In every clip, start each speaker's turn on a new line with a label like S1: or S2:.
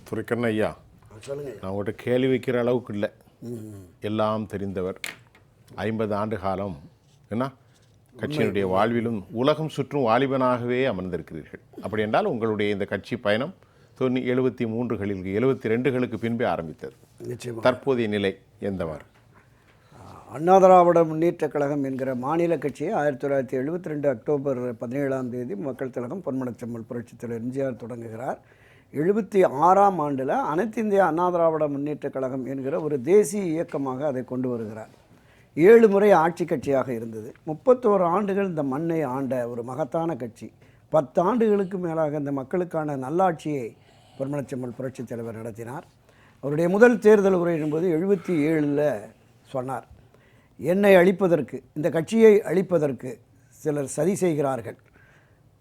S1: துரைக்கண்ண ஐயா,
S2: சொல்லுங்கள்.
S1: நான் உங்கள்கிட்ட கேள்வி வைக்கிற அளவுக்கு இல்லை. எல்லாம் தெரிந்தவர், 50 ஆண்டு காலம் என்ன கட்சியினுடைய வாழ்விலும் உலகம் சுற்றும் வாலிபனாகவே அமர்ந்திருக்கிறீர்கள். அப்படி என்றால் உங்களுடைய இந்த கட்சி பயணம் 73களில் 72களுக்கு பின்பே ஆரம்பித்தது.
S2: நிச்சயமாக
S1: தற்போதைய நிலை எந்தவாறு?
S2: அண்ணா திராவிட முன்னேற்றக் கழகம் என்கிற மாநில கட்சியை 1972 அக்டோபர் 17ஆம் தேதி மக்கள் திலகம் பொன்மனச்செம்மல் புரட்சித் தலைவர் எம்ஜிஆர் தொடங்குகிறார். 76ஆம் ஆண்டில் அனைத்து இந்திய அண்ணா திராவிட முன்னேற்றக் கழகம் என்கிற ஒரு தேசிய இயக்கமாக அதை கொண்டு வருகிறார். 7 முறை ஆட்சி கட்சியாக இருந்தது. 31 ஆண்டுகள் இந்த மண்ணை ஆண்ட ஒரு மகத்தான கட்சி. 10 ஆண்டுகளுக்கு மேலாக இந்த மக்களுக்கான நல்லாட்சியை பொன்மனச்செம்மல் புரட்சித் தலைவர் நடத்தினார். அவருடைய முதல் தேர்தல் உரை என்பது 77ல் சொன்னார், என்னை அழிப்பதற்கு, இந்த கட்சியை அழிப்பதற்கு சிலர் சதி செய்கிறார்கள்.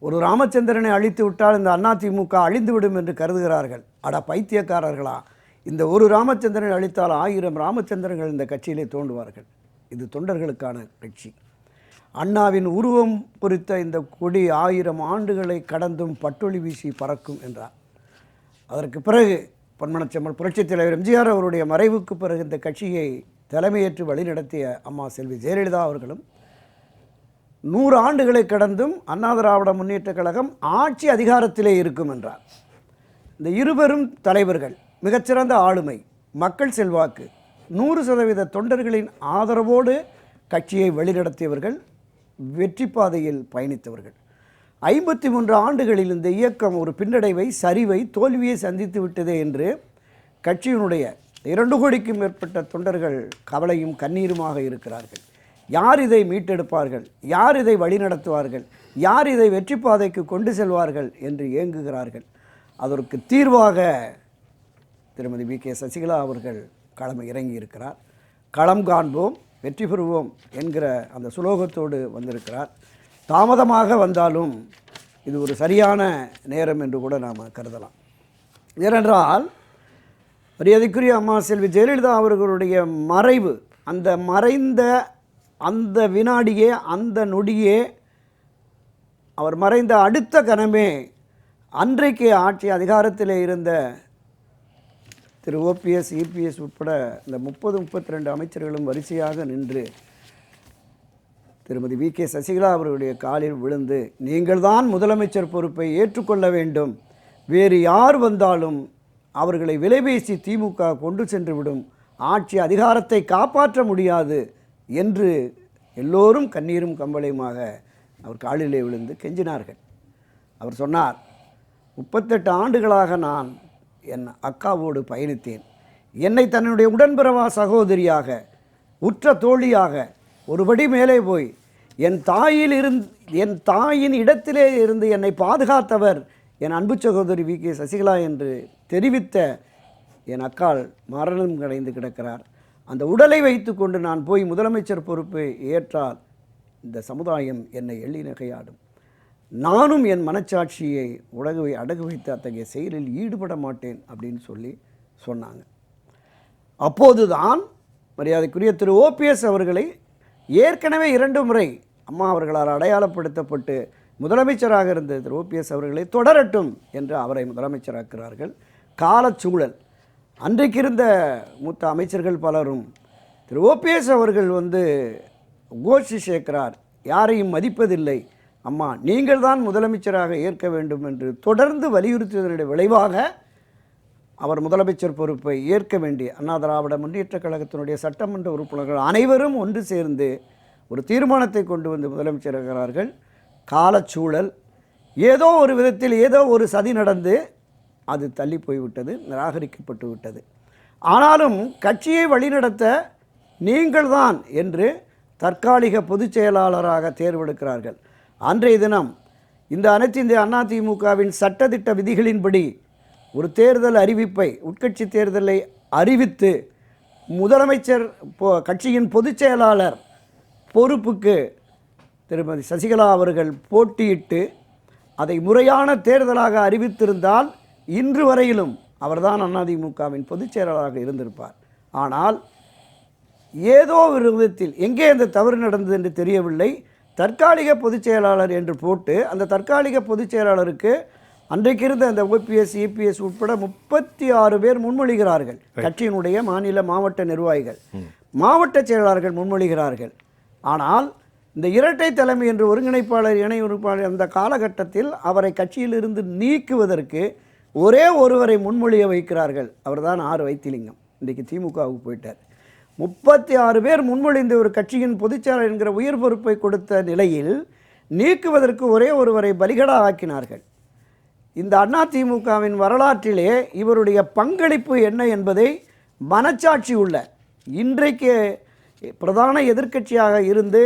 S2: ஒரு ராமச்சந்திரனை அழித்து விட்டால் இந்த அதிமுக அழிந்துவிடும் என்று கருதுகிறார்கள். அட பைத்தியக்காரர்களா, இந்த ஒரு ராமச்சந்திரனை அழித்தால் 1000 ராமச்சந்திரர்கள் இந்த கட்சியிலே தோன்றுவார்கள். இது தொண்டர்களுக்கான கட்சி. அண்ணாவின் உருவம் பொறித்த இந்த கொடி 1000 ஆண்டுகளை கடந்தும் பட்டொளி வீசி பறக்கும் என்றார். அதற்கு பிறகு பொன்மனச்செம்மல் புரட்சித் தலைவர் எம்ஜிஆர் அவருடைய மறைவுக்கு பிறகு இந்த கட்சியை தலைமையேற்று வழிநடத்திய அம்மா செல்வி ஜெயலலிதா அவர்களும் 100 ஆண்டுகளை கடந்தும் அண்ணா திராவிட முன்னேற்றக் கழகம் ஆட்சி அதிகாரத்திலே இருக்கும் என்றார். இந்த இருவரும் தலைவர்கள், மிகச்சிறந்த ஆளுமை, மக்கள் செல்வாக்கு, 100% தொண்டர்களின் ஆதரவோடு கட்சியை வழிநடத்தியவர்கள், வெற்றி பாதையில் பயணித்தவர்கள். 53 ஆண்டுகளில் இந்த இயக்கம் ஒரு பின்னடைவை, சரிவை, தோல்வியை சந்தித்து விட்டதே என்று கட்சியினுடைய 2 கோடிக்கும் மேற்பட்ட தொண்டர்கள் கவலையும் கண்ணீருமாக இருக்கிறார்கள். யார் இதை மீட்டெடுப்பார்கள், யார் இதை வழிநடத்துவார்கள், யார் இதை வெற்றி பாதைக்கு கொண்டு செல்வார்கள் என்று ஏங்குகிறார்கள். அதற்கு தீர்வாக திருமதி வி.கே. சசிகலா அவர்கள் களம் இறங்கியிருக்கிறார். களம் காண்போம், வெற்றி பெறுவோம் என்கிற அந்த சுலோகத்தோடு வந்திருக்கிறார். தாமதமாக வந்தாலும் இது ஒரு சரியான நேரம் என்று கூட நாம் கருதலாம். ஏனென்றால் மரியாதைக்குரிய அம்மா செல்வி ஜெயலலிதா அவர்களுடைய மறைவு, அந்த மறைந்த அந்த வினாடியே, அந்த நொடியே, அவர் மறைந்த அடுத்த கணமே அன்றைக்கு ஆட்சி அதிகாரத்தில் இருந்த திரு ஓபிஎஸ், இபிஎஸ் உட்பட இந்த 30-32 அமைச்சர்களும் வரிசையாக நின்று திருமதி வி.கே. சசிகலா அவர்களுடைய காலில் விழுந்து, நீங்கள்தான் முதலமைச்சர் பொறுப்பை ஏற்றுக்கொள்ள வேண்டும், வேறு யார் வந்தாலும் அவர்களை விலைபேசி திமுக கொண்டு சென்றுவிடும், ஆட்சி அதிகாரத்தை காப்பாற்ற முடியாது என்று எல்லோரும் கண்ணீரும் கம்பளையுமாக அவர் காலிலே விழுந்து கெஞ்சினார்கள். அவர் சொன்னார், 38 ஆண்டுகளாக நான் என் அக்காவோடு பயணித்தேன். என்னை தன்னுடைய உடன்பிறவா சகோதரியாக, உற்ற தோழியாக ஒருபடி மேலே போய் என் தாயின் இடத்திலே இருந்து என்னை பாதுகாத்தவர் என் அன்பு சகோதரி வி.கே. சசிகலா என்று தெரிவித்த என் அக்காள் மரணம் அடைந்து கிடக்கிறார். அந்த உடலை வைத்து கொண்டு நான் போய் முதலமைச்சர் பொறுப்பை ஏற்றால் இந்த சமுதாயம் என்னை எள்ளி நகையாடும். நானும் என் மனச்சாட்சியை அடகு வைத்து அத்தகைய செயலில் ஈடுபட மாட்டேன் அப்படின்னு சொன்னாங்க. அப்போதுதான் மரியாதைக்குரிய திரு ஓபிஎஸ் அவர்களை ஏற்கனவே 2 முறை அம்மா அவர்களால் அடையாளப்படுத்தப்பட்டு முதலமைச்சராக இருந்த திரு ஓபிஎஸ் அவர்களை தொடரட்டும் என்று அவரை முதலமைச்சராக்கிறார்கள். காலச்சூழல், அன்றைக்கு இருந்த மூத்த அமைச்சர்கள் பலரும் திரு ஓபிஎஸ் அவர்கள் கோஷ்டி சேர்க்கிறார், யாரையும் மதிப்பதில்லை, அம்மா நீங்கள் தான் முதலமைச்சராக ஏற்க வேண்டும் என்று தொடர்ந்து வலியுறுத்தியதனுடைய விளைவாக அவர் முதலமைச்சர் பொறுப்பை ஏற்க வேண்டிய அண்ணா திராவிட முன்னேற்றக் கழகத்தினுடைய சட்டமன்ற உறுப்பினர்கள் அனைவரும் ஒன்று சேர்ந்து ஒரு தீர்மானத்தை கொண்டு வந்து முதலமைச்சராகிறார்கள். காலச்சூழல், ஏதோ ஒரு விதத்தில் ஏதோ ஒரு சதி நடந்து அது தள்ளி போய்விட்டது, நிராகரிக்கப்பட்டு விட்டது. ஆனாலும் கட்சியை வழிநடத்த நீங்கள்தான் என்று தற்காலிக பொதுச் செயலாளராக தேர்வெடுக்கிறார்கள். அன்றைய தினம் இந்த அனைத்து இந்திய அதிமுகவின் சட்டத்திட்ட விதிகளின்படி ஒரு தேர்தல் அறிவிப்பை, உட்கட்சி தேர்தலை அறிவித்து முதலமைச்சர் கட்சியின் பொதுச் செயலாளர் பொறுப்புக்கு திருமதி சசிகலா அவர்கள் போட்டியிட்டு அதை முறையான தேர்தலாக அறிவித்திருந்தால் இன்று வரையிலும் அவர்தான் அதிமுகவின் பொதுச் செயலாளராக இருந்திருப்பார். ஆனால் ஏதோ ஒரு விதத்தில் எங்கே அந்த தவறு நடந்தது என்று தெரியவில்லை, தற்காலிக பொதுச் செயலாளர் என்று போட்டு அந்த தற்காலிக பொதுச் செயலாளருக்கு அன்றைக்கு இருந்த அந்த ஓபிஎஸ் இபிஎஸ் உட்பட 36 பேர் முன்மொழிகிறார்கள். கட்சியினுடைய மாநில மாவட்ட நிர்வாகிகள், மாவட்ட செயலாளர்கள் முன்மொழிகிறார்கள். ஆனால் இந்த இரட்டை தலைமை என்று ஒருங்கிணைப்பாளர் இணை ஒருங்கிணைப்பாளர் அந்த காலகட்டத்தில் அவரை கட்சியிலிருந்து நீக்குவதற்கு ஒரே ஒருவரை முன்மொழிய வைக்கிறார்கள். அவர்தான் ஆர் வைத்திலிங்கம். இன்றைக்கு திமுகவுக்கு போயிட்டார். 36 பேர் முன்மொழிந்த ஒரு கட்சியின் பொதுச்செயலாளர் என்கிற உயர் பொறுப்பை கொடுத்த நிலையில் நீக்குவதற்கு ஒரே ஒருவரை பலிகடா ஆக்கினார்கள். இந்த அதிமுகவின் வரலாற்றிலே இவருடைய பங்களிப்பு என்ன என்பதை மனச்சாட்சி உள்ள இன்றைக்கு பிரதான எதிர்க்கட்சியாக இருந்து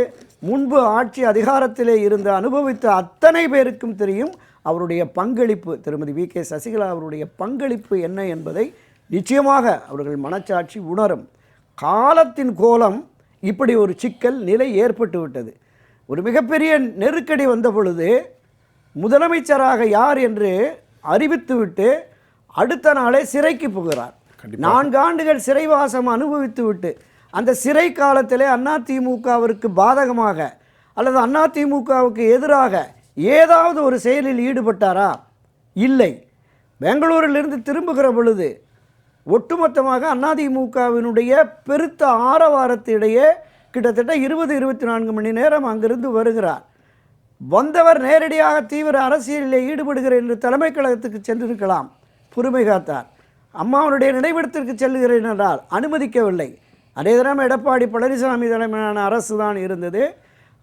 S2: முன்பு ஆட்சி அதிகாரத்திலே இருந்து அனுபவித்த அத்தனை பேருக்கும் தெரியும் அவருடைய பங்களிப்பு. திருமதி வி.கே. சசிகலா அவருடைய பங்களிப்பு என்ன என்பதை நிச்சயமாக அவர்கள் மனச்சாட்சி உணரும். காலத்தின் கோலம் இப்படி ஒரு சிக்கல் நிலை ஏற்பட்டு விட்டது. ஒரு மிகப்பெரிய நெருக்கடி வந்த பொழுது முதலமைச்சராக யார் என்று அறிவித்துவிட்டு அடுத்த நாளே சிறைக்கு போகிறார். 4 ஆண்டுகள் சிறைவாசம் அனுபவித்து விட்டு அந்த சிறை காலத்திலே அதிமுகவிற்கு பாதகமாக அல்லது அதிமுகவுக்கு எதிராக ஏதாவது ஒரு செயலில் ஈடுபட்டாரா? இல்லை. பெங்களூரிலிருந்து திரும்புகிற பொழுது ஒட்டுமொத்தமாக அதிமுகவினுடைய பெருத்த ஆரவாரத்திடையே கிட்டத்தட்ட 20-24 மணி நேரம் அங்கிருந்து வருகிறார். வந்தவர் நேரடியாக தீவிர அரசியலில் ஈடுபடுகிறேன் என்று தலைமை கழகத்துக்கு சென்றிருக்கலாம், பொறுமை காத்தார். அம்மாவுடைய நினைவிடத்திற்கு செல்லுகிறேன் என்றால் அனுமதிக்கவில்லை. அதே தினம் எடப்பாடி பழனிசாமி தலைமையிலான அரசு தான் இருந்தது.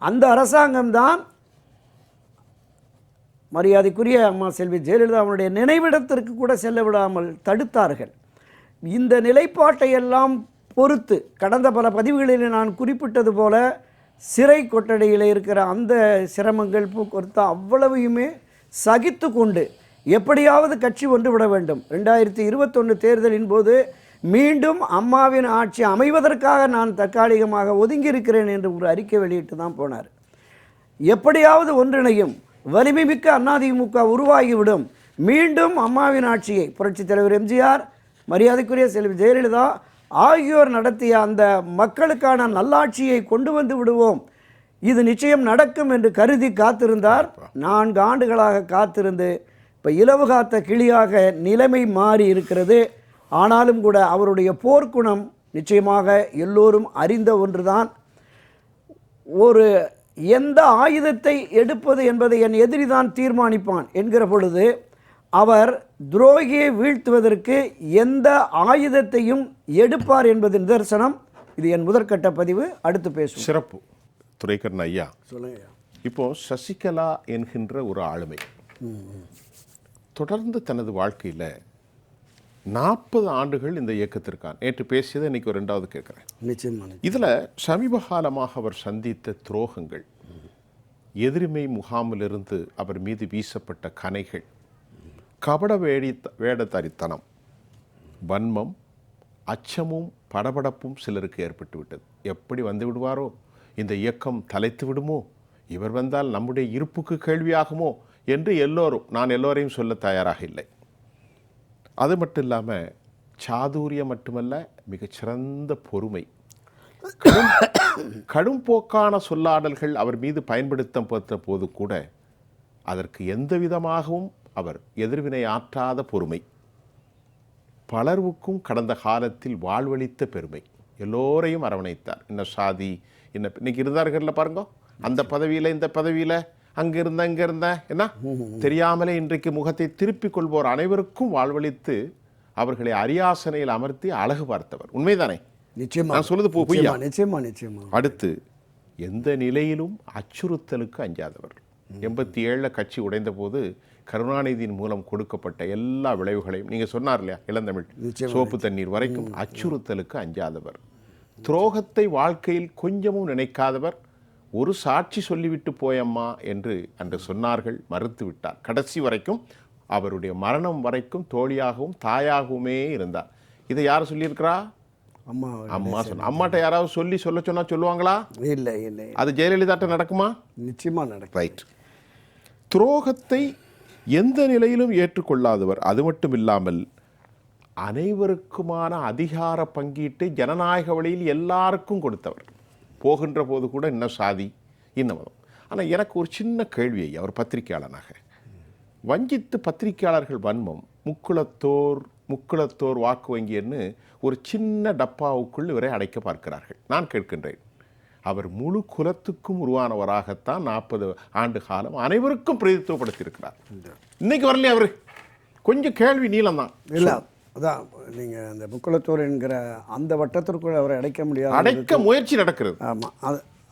S2: அந்த அரசாங்கம்தான் மரியாதைக்குரிய அம்மா செல்வி ஜெயலலிதா அவருடைய நினைவிடத்திற்கு கூட செல்ல விடாமல் தடுத்தார்கள். இந்த நிலைப்பாட்டை எல்லாம் பொறுத்து கடந்த பல பதிவுகளில் நான் குறிப்பிட்டது போல சிறை கொட்டடியில் இருக்கிற அந்த சிரமங்கள் போக்குவரத்து அவ்வளவையுமே சகித்து கொண்டு எப்படியாவது கட்சி ஒன்றுவிட வேண்டும். 2021 தேர்தலின் போது மீண்டும் அம்மாவின் ஆட்சி அமைவதற்காக நான் தற்காலிகமாக ஒதுங்கியிருக்கிறேன் என்று ஒரு அறிக்கை வெளியிட்டு தான் போனார். எப்படியாவது ஒன்றிணையும், வலிமை மிக்க அதிமுக உருவாகிவிடும், மீண்டும் அம்மாவின் ஆட்சியை புரட்சித் தலைவர் எம்ஜிஆர், மரியாதைக்குரிய செல்வி ஜெயலலிதா ஆகியோர் நடத்திய அந்த மக்களுக்கான நல்லாட்சியை கொண்டு வந்து விடுவோம், இது நிச்சயம் நடக்கும் என்று கருதி காத்திருந்தார். 4 ஆண்டுகளாக காத்திருந்து இப்போ இலவு காத்த கிளியாக நிலைமை மாறி இருக்கிறது. ஆனாலும் கூட அவருடைய போர்க்குணம் நிச்சயமாக எல்லோரும் அறிந்த ஒன்றுதான். ஒரு எந்த ஆயுதத்தை எடுப்பது என்பதை என் எதிரிதான் தீர்மானிப்பான் என்கிற பொழுது அவர் துரோகியை வீழ்த்துவதற்கு எந்த ஆயுதத்தையும் எடுப்பார் என்பது நிதர்சனம். இது என் முதற்கட்ட பதிவு. அடுத்து பேசும்.
S1: சிறப்பு. துரைக்கண்ணன் ஐயா,
S2: சொல்லுங்க.
S1: இப்போ சசிகலா என்கின்ற ஒரு ஆளுமை தொடர்ந்து தனது வாழ்க்கையில் 40 ஆண்டுகள் இந்த இயக்கத்திற்கான் நேற்று பேசியதை இன்னைக்கு ஒரு 2வது கேட்குறேன்.
S2: நிச்சயமாக
S1: இதில் சமீப காலமாக அவர் சந்தித்த துரோகங்கள், எதிரிமை முகாமிலிருந்து அவர் மீது வீசப்பட்ட கணைகள், கபட வேடத்தரித்தனம், வன்மம், அச்சமும் படபடப்பும் சிலருக்கு ஏற்பட்டு விட்டது. எப்படி வந்து விடுவாரோ, இந்த இயக்கம் தலைத்து விடுமோ, இவர் வந்தால் நம்முடைய இருப்புக்கு கேள்வியாகுமோ என்று நான் எல்லோரையும் சொல்ல தயாராக இல்லை. அது மட்டும் இல்லாமல் சாதுரியம் மட்டுமல்ல, மிகச்சிறந்த பொறுமை, கடும் போக்கான சொல்லாடல்கள் அவர் மீது பயன்படுத்தப்பட்ட போது கூட அதற்கு எந்த விதமாகவும் அவர் எதிர்வினை ஆற்றாத பொறுமை, பலருக்கும் கடந்த காலத்தில் வாழ்வளித்த பெருமை, எல்லோரையும் அரவணைத்தார். சாதி இன்னைக்கு இருந்தார்கள்ல பாருங்க, அந்த பதவியில் இந்த பதவியில் அங்கே இருந்த என்ன தெரியாமலே இன்றைக்கு முகத்தை திருப்பிக் கொள்வோர் அனைவருக்கும் வாழ்வளித்து அவர்களை அரியாசனையில் அமர்த்தி அழகு பார்த்தவர். உண்மைதானே?
S2: நிச்சயமா.
S1: நான் சொல்லுது பொய்யா?
S2: நிச்சயமா நிச்சயமா.
S1: அடுத்து எந்த நிலையிலும் அச்சுறுத்தலுக்கு அஞ்சாதவர். 87 கட்சி உடைந்த போது கருணாநிதியின் மூலம் கொடுக்கப்பட்ட எல்லா விளைவுகளையும் நீங்கள் சொன்னார் இல்லையா, இளந்தமிழ் சோப்பு தண்ணீர் வரைக்கும் அச்சுறுத்தலுக்கு அஞ்சாதவர். துரோகத்தை வாழ்க்கையில் கொஞ்சமும் நினைக்காதவர். ஒரு சாட்சி சொல்லிவிட்டு போயம்மா என்று அன்று சொன்னார்கள், மறுத்து விட்டார். கடைசி வரைக்கும் அவருடைய மரணம் வரைக்கும் தோழியாகவும் தாயாகவுமே இருந்தார். இதை யார் சொல்லியிருக்கிறா? அம்மா சொன்ன. அம்மாட்ட யாராவது சொல்ல சொன்னா சொல்லுவாங்களா? இல்லை இல்லை. அது ஜெயலலிதாட்ட நடக்குமா? நிச்சயமா நடக்கும். ரைட். துரோகத்தை எந்த நிலையிலும் ஏற்றுக்கொள்ளாதவர். அது மட்டும் இல்லாமல் அனைவருக்குமான அதிகார பங்கீட்டை ஜனநாயக வழியில் எல்லாருக்கும் கொடுத்தவர். போகின்ற போது கூட இன்னும் சாதி இன்னும். ஆனால் எனக்கு ஒரு சின்ன கேள்வி, அவர் பத்திரிகையாளனாக வஞ்சித்து பத்திரிகையாளர்கள் வன்மம், முக்குளத்தோர் வாக்கு வங்கின்னு ஒரு சின்ன டப்பாவுக்குள் இவரை அடைக்க பார்க்கிறார்கள். நான் கேட்கின்றேன், அவர் முழு குலத்துக்கும் உருவானவராகத்தான் 40 ஆண்டு காலம் அனைவருக்கும் பிரதித்துவப்படுத்தியிருக்கிறார். இன்னைக்கு வரலையே அவர். கொஞ்சம் கேள்வி நீளம்தான்.
S2: இல்லை, அதான் நீங்கள் அந்த முக்குளத்தோர் என்கிற அந்த வட்டத்திற்குள் அவரை அடைக்க முடியாது,
S1: அடைக்க முயற்சி நடக்கிறது.
S2: ஆமாம்,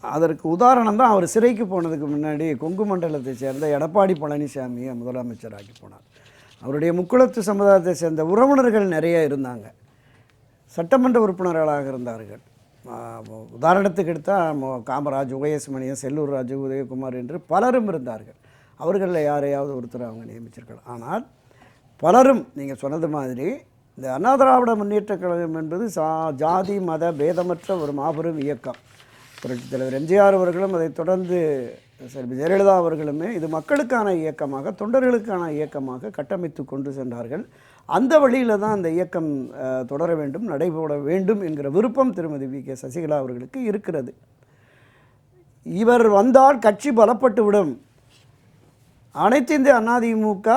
S2: அதற்கு உதாரணம் தான் அவர் சிறைக்கு போனதுக்கு முன்னாடி கொங்கு மண்டலத்தை சேர்ந்த எடப்பாடி பழனிசாமியை முதலமைச்சராக்கி போனார். அவருடைய முக்குளத்து சமுதாயத்தை சேர்ந்த உறவினர்கள் நிறைய இருந்தாங்க, சட்டமன்ற உறுப்பினர்களாக இருந்தார்கள். உதாரணத்துக்கு எடுத்தால் காமராஜ், OS மணியன், செல்லூர் ராஜு, உதயகுமார் என்று பலரும் இருந்தார்கள். அவர்களில் யாரையாவது ஒருத்தர் அவங்க நியமிச்சிருக்கலாம். ஆனால் பலரும் நீங்கள் சொன்னது மாதிரி இந்த அண்ணா திராவிட முன்னேற்றக் கழகம் என்பது ஜாதி மத பேதமற்ற ஒரு மாபெரும் இயக்கம். புரட்சித் தலைவர் எம்ஜிஆர் அவர்களும் அதைத் தொடர்ந்து செல்வி ஜெயலலிதா அவர்களுமே இது மக்களுக்கான இயக்கமாக, தொண்டர்களுக்கான இயக்கமாக கட்டமைத்து கொண்டு சென்றார்கள். அந்த வழியில் தான் அந்த இயக்கம் தொடர வேண்டும், நடைபெற வேண்டும் என்கிற விருப்பம் திருமதி V.K. சசிகலா அவர்களுக்கு இருக்கிறது. இவர் வந்தால் கட்சி பலப்பட்டுவிடும், அனைத்து இந்திய அதிமுக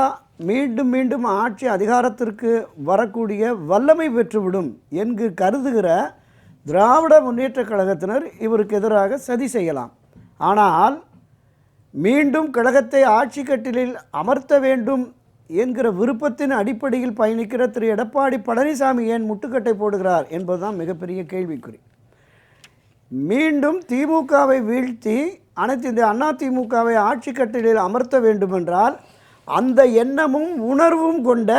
S2: மீண்டும் மீண்டும் ஆட்சி அதிகாரத்திற்கு வரக்கூடிய வல்லமை பெற்றுவிடும் என்று கருதுகிற திராவிட முன்னேற்றக் கழகத்தினர் இவருக்கு எதிராக சதி செய்யலாம். ஆனால் மீண்டும் கழகத்தை ஆட்சி கட்டிலில் அமர்த்த வேண்டும் என்கிற விருப்பத்தின் அடிப்படையில் பயணிக்கிற திரு எடப்பாடி பழனிசாமி ஏன் முட்டுக்கட்டை போடுகிறார் என்பதுதான் மிகப்பெரிய கேள்விக்குறி. மீண்டும் திமுகவை வீழ்த்தி அனைத்து இந்த அதிமுகவை ஆட்சி கட்டிலில் அமர்த்த வேண்டுமென்றால் அந்த எண்ணமும் உணர்வும் கொண்ட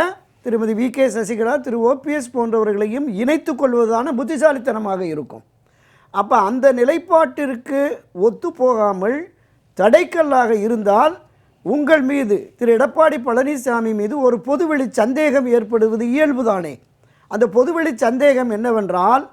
S2: திருமதி V.K. சசிகலா, திரு OPS போன்றவர்களையும் இணைத்து கொள்வதான புத்திசாலித்தனமாக இருக்கும். அப்போ அந்த நிலைப்பாட்டிற்கு ஒத்துப்போகாமல் தடைக்கல்லாக இருந்தால் உங்கள் மீது, திரு எடப்பாடி பழனிசாமி மீது ஒரு பொதுவெளி சந்தேகம் ஏற்படுவது இயல்புதானே. அந்த பொதுவெளி சந்தேகம் என்னவென்றால்,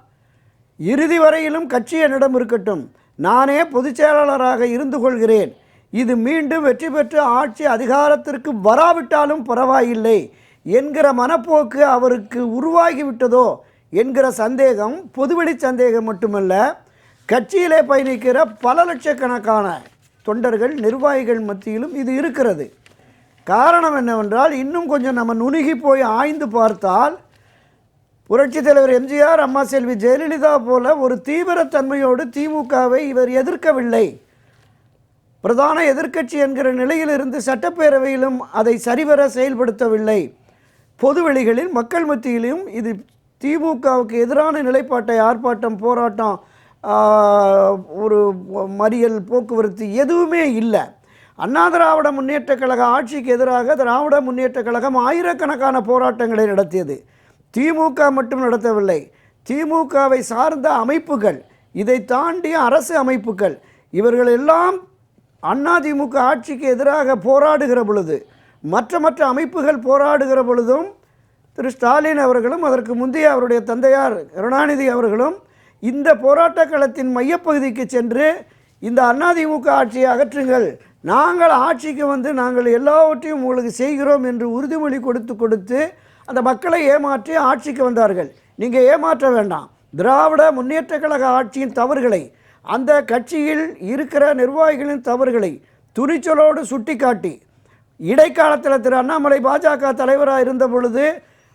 S2: இறுதி வரையிலும் கட்சி என்னிடம் இருக்கட்டும், நானே பொதுச் செயலாளராக இருந்து கொள்கிறேன், இது மீண்டும் வெற்றி பெற்று ஆட்சி அதிகாரத்திற்கு வராவிட்டாலும் பரவாயில்லை என்கிற மனப்போக்கு அவருக்கு உருவாகிவிட்டதோ என்கிற சந்தேகம் பொதுவெளி சந்தேகம் மட்டுமல்ல, கட்சியிலே பயணிக்கிற பல லட்சக்கணக்கான தொண்டர்கள், நிர்வாகிகள் மத்தியிலும் இது இருக்கிறது. காரணம் என்னவென்றால், இன்னும் கொஞ்சம் நம்ம நுணுகி போய் ஆய்ந்து பார்த்தால், புரட்சித் தலைவர் எம்ஜிஆர், அம்மா செல்வி ஜெயலலிதா போல ஒரு தீவிரத்தன்மையோடு திமுகவை இவர் எதிர்க்கவில்லை. பிரதான எதிர்க்கட்சி என்கிற நிலையிலிருந்து சட்டப்பேரவையிலும் அதை சரிவர செயல்படுத்தவில்லை. பொதுவெளிகளில் மக்கள் மத்தியிலும் இது திமுகவுக்கு எதிரான நிலைப்பாட்டை, ஆர்ப்பாட்டம், போராட்டம், ஒரு மறியல், போக்குவரத்து எதுவுமே இல்லை. அண்ணா திராவிட முன்னேற்றக் கழக ஆட்சிக்கு எதிராக திராவிட முன்னேற்றக் கழகம் ஆயிரக்கணக்கான போராட்டங்களை நடத்தியது. திமுக மட்டும் நடத்தவில்லை, திமுகவை சார்ந்த அமைப்புகள், இதை தாண்டிய அரசு அமைப்புகள், இவர்கள் எல்லாம் அதிமுக ஆட்சிக்கு எதிராக போராடுகிற பொழுது, மற்ற அமைப்புகள் போராடுகிற பொழுதும் திரு ஸ்டாலின் அவர்களும் அதற்கு முந்தைய அவருடைய தந்தையார் கருணாநிதி அவர்களும் இந்த போராட்ட களத்தின் மையப்பகுதிக்கு சென்று இந்த அதிமுக ஆட்சியை அகற்றுங்கள், நாங்கள் ஆட்சிக்கு வந்து நாங்கள் எல்லாவற்றையும் உங்களுக்கு செய்கிறோம் என்று உறுதிமொழி கொடுத்து அந்த மக்களை ஏமாற்றி ஆட்சிக்கு வந்தார்கள். நீங்கள் ஏமாற்ற வேண்டாம். திராவிட முன்னேற்றக் கழக ஆட்சியின் தவறுகளை, அந்த கட்சியில் இருக்கிற நிர்வாகிகளின் தவறுகளை துணிச்சலோடு சுட்டிக்காட்டி, இடைக்காலத்தில் திரு அண்ணாமலை பாஜக தலைவராக இருந்த பொழுது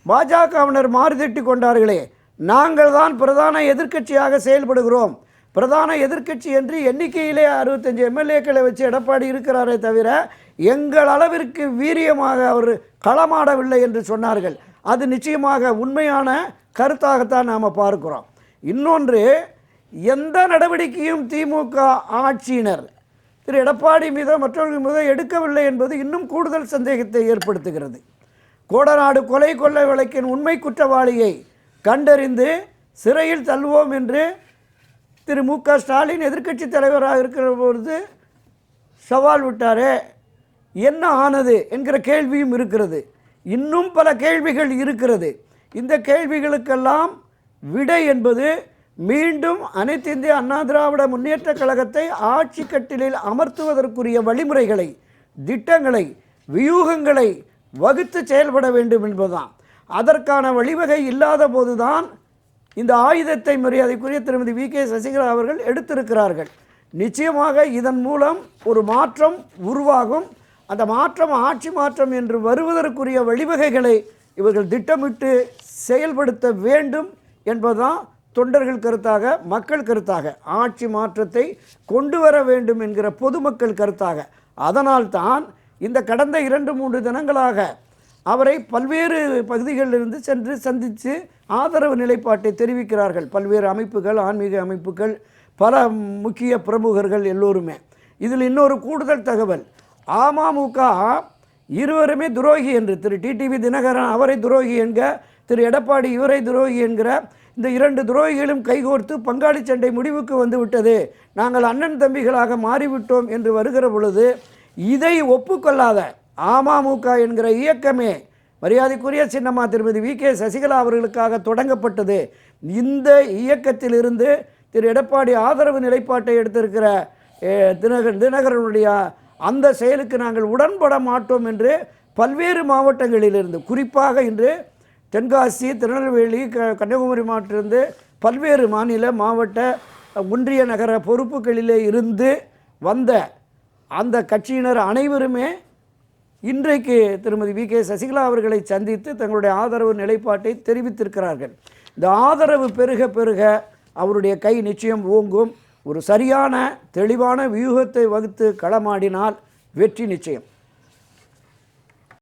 S2: பாஜகவினர் மாறுதட்டி கொண்டார்களே, நாங்கள் தான் பிரதான எதிர்க்கட்சியாக செயல்படுகிறோம், பிரதான எதிர்க்கட்சி என்று எண்ணிக்கையிலே 65 MLA-க்களை வச்சு எடப்பாடி இருக்கிறாரே தவிர எங்கள் அளவிற்கு வீரியமாக அவர் களமாடவில்லை என்று சொன்னார்கள். அது நிச்சயமாக உண்மையான கருத்தாகத்தான் நாம் பார்க்கிறோம். இன்னொன்று, எந்த நடவடிக்கையும் திமுக ஆட்சியினர் திரு எடப்பாடி மீதோ மற்றவர்கள் மீதோ எடுக்கவில்லை என்பது இன்னும் கூடுதல் சந்தேகத்தை ஏற்படுத்துகிறது. கோடநாடு கொலை கொள்ளை வழக்கின் உண்மை குற்றவாளியை கண்டறிந்து சிறையில் தள்ளுவோம் என்று திரு மு க ஸ்டாலின் எதிர்க்கட்சி தலைவராக இருக்கிற பொழுது சவால் விட்டாரே, என்ன ஆனது என்கிற கேள்வியும் இருக்கிறது. இன்னும் பல கேள்விகள் இருக்கிறது. இந்த கேள்விகளுக்கெல்லாம் விடை என்பது மீண்டும் அனைத்து இந்திய அண்ணா திராவிட முன்னேற்றக் கழகத்தை ஆட்சி கட்டிலில் அமர்த்துவதற்குரிய வழிமுறைகளை, திட்டங்களை, வியூகங்களை வகுத்து செயல்பட வேண்டும் என்பதுதான். அதற்கான வழிவகை இல்லாத போதுதான் இந்த ஆயுதத்தை மரியாதைக்குரிய திருமதி V.K. சசிகலா அவர்கள் எடுத்திருக்கிறார்கள். நிச்சயமாக இதன் மூலம் ஒரு மாற்றம் உருவாகும். அந்த மாற்றம் ஆட்சி மாற்றம் என்று வருவதற்குரிய வழிவகைகளை இவர்கள் திட்டமிட்டு செயல்படுத்த வேண்டும் என்பதுதான் தொண்டர்கள் கருத்தாக, மக்கள் கருத்தாக, ஆட்சி மாற்றத்தை கொண்டு வர வேண்டும் என்கிற பொதுமக்கள் கருத்தாக. அதனால்தான் இந்த கடந்த 2-3 தினங்களாக அவரை பல்வேறு பகுதிகளிலிருந்து சென்று சந்தித்து ஆதரவு நிலைப்பாட்டை தெரிவிக்கிறார்கள். பல்வேறு அமைப்புகள், ஆன்மீக அமைப்புகள், பல முக்கிய பிரமுகர்கள் எல்லோருமே. இதில் இன்னொரு கூடுதல் தகவல், அமமுக இருவருமே துரோகி என்று, திரு டிடிவி தினகரன் அவரை துரோகி என்க, திரு எடப்பாடி இவரை துரோகி என்கிற இந்த 2 துரோகிகளும் கைகோர்த்து பங்காளி சண்டை முடிவுக்கு வந்து விட்டது, நாங்கள் அண்ணன் தம்பிகளாக மாறிவிட்டோம் என்று வருகிற பொழுது இதை ஒப்புக்கொள்ளாத அமமுக என்கிற இயக்கமே, மரியாதைக்குரிய சின்னம்மா திருமதி வி.கே. சசிகலா அவர்களுக்காக தொடங்கப்பட்டது. இந்த இயக்கத்திலிருந்து திரு எடப்பாடி ஆதரவு நிலைப்பாட்டை எடுத்திருக்கிற தினகரனுடைய அந்த செயலுக்கு நாங்கள் உடன்பட மாட்டோம் என்று பல்வேறு மாவட்டங்களிலிருந்து, குறிப்பாக இன்று தென்காசி, திருநெல்வேலி, கன்னியாகுமரி மாவட்டத்திலிருந்து பல்வேறு மாநில, மாவட்ட, ஒன்றிய நகர பொறுப்புகளிலே இருந்து வந்த அந்த கட்சியினர் அனைவருமே இன்றைக்கு திருமதி வி.கே. சசிகலா அவர்களை சந்தித்து தங்களுடைய ஆதரவு நிலைப்பாட்டை தெரிவித்திருக்கிறார்கள். இந்த ஆதரவு பெருக பெருக அவருடைய கை நிச்சயம் ஓங்கும். ஒரு சரியான தெளிவான வியூகத்தை வகுத்து களமாடினால் வெற்றி நிச்சயம்.